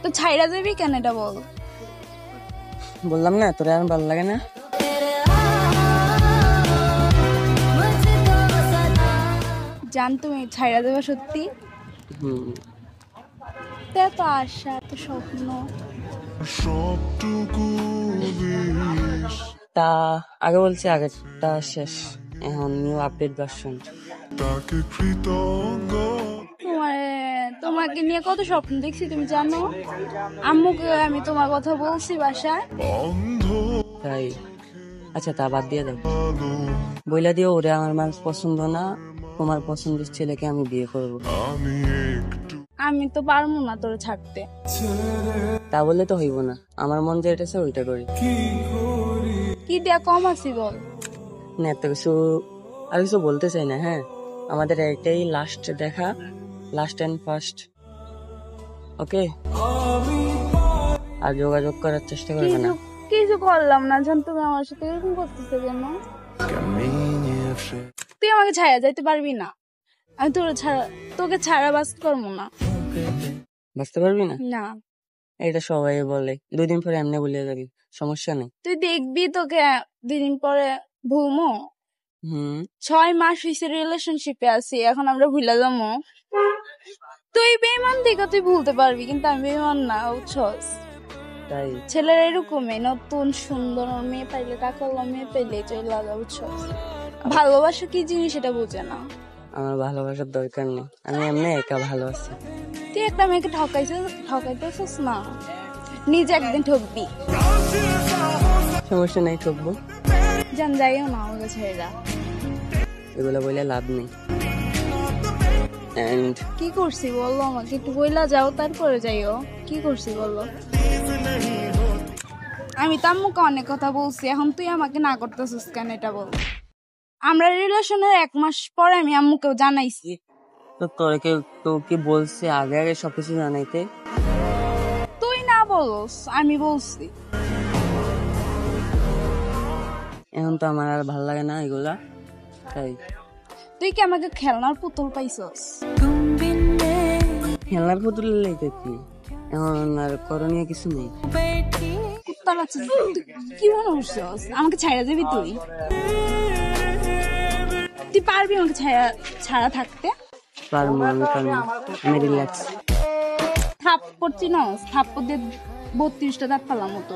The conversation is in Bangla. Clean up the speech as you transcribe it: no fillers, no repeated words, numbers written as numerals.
তো ছাইরা যাবি কেন এটা বল। বললাম না তোর আর ভালো লাগে না। জান তুমি ছাইরা দেবা সত্যি? হুম। তো আশা তো স্বপ্ন। তা আগে বলছি আগেরটা শেষ, এখন নিউ আপডেট ভার্সন। তোমাকে নিয়ে কত স্বপ্ন দেখছি তুমি জানো। আম্মুকে আমি তোমার কথা বলছি বাসায়। তাই? আচ্ছা তা বাদ দিয়ে দাও, বইলা দিও ওরে আমার মানুষ পছন্দ না, তোমার পছন্দের ছেলেকে আমি বিয়ে করবো। আমি তো পারবো না তোরে ছাড়তে। তা বললে তো হইব না, আমার মন যেটা ওইটা করি। কি দেয়া কম আছি বল। না এত কিছু আর কিছু বলতে চাই না। হ্যাঁ, আমাদের একটাই লাস্ট দেখা, লাস্ট এন্ড ফার্স্ট। ওকে, আর যোগাযোগ করার চেষ্টা করবে না। কিছু করলাম না জান, তুমি আমার সাথে এরকম করতেছো কেন? তুই আমাকে ছাড়া যাইতে পারবি না, আমি তোকে ছাড়া বাস করবো না। বুঝতে পারবি না? না। এটা সবাই বলে, 2 দিন পরে এমনি ভুলে যাবি, সমস্যা নেই। তুই দেখবি তোকে 2 দিন পরে ভুলমো। 6 মাস হয়েছে রিলেশনশিপে আছি, এখন আমরা ভুলে যাবো? তুই বেমান দিকে তুই ভুলতে পারবি, কিন্তু আমি বেমান না, বুঝছস? তাই ছেলেরা এরকমই, নতুন সুন্দর মেয়ে পাইলে টাকাওয়ালা মেয়ে পাইলে চলে লাগা, বুঝছস? ভালোবাসা কি জিনিস এটা বুঝে না। আমার ভালোবাসার দরকার নেই, আমি এমনি একা ভালো আছি। তুই একটা মেয়েকে ঠকাইতেছিস না, নিজে একদিন ঠকবি। সমস্যা নেই, ঠকবো। জান যাইও না আমাকে ছেড়ে। এগুলো বলে লাভ নেই। এন্ড কি করছি বললো, আমাকে একটু বইলা যাও তারপরে যাইও। কি করছি বললো? আমি তো আম্মুকে অনেক কথা বলছি, এখন তুই আমাকে না করতেছিস কেন এটা বল। আমরা রিলেশনের 1 মাস পরে আমি আম্মুকেও জানাইছি। তো তো কি বলছে আগে আগে সবকিছু জানাইতে? তুই না বলস, আমি বলছি। এখন তো আমার আর ভালো লাগে না এগুলা, তাই। তুই কি আমাকে খেলনার পুতুল পাইছস? খেলনার পুতুল লেগে কি, এখন আর করণীয় কিছু নেই। কুত্তার বাচ্চা, তুই কি মনে করছস আমাকে ছাইড়া যাবি? তুই পারবি আমাকে ছাড়া থাকতে? পারবো, আমি রিল্যাক্স। থাপ্পড় চিনস? থাপ্পড় দিয়ে 32টা দাঁত পালাম মতো।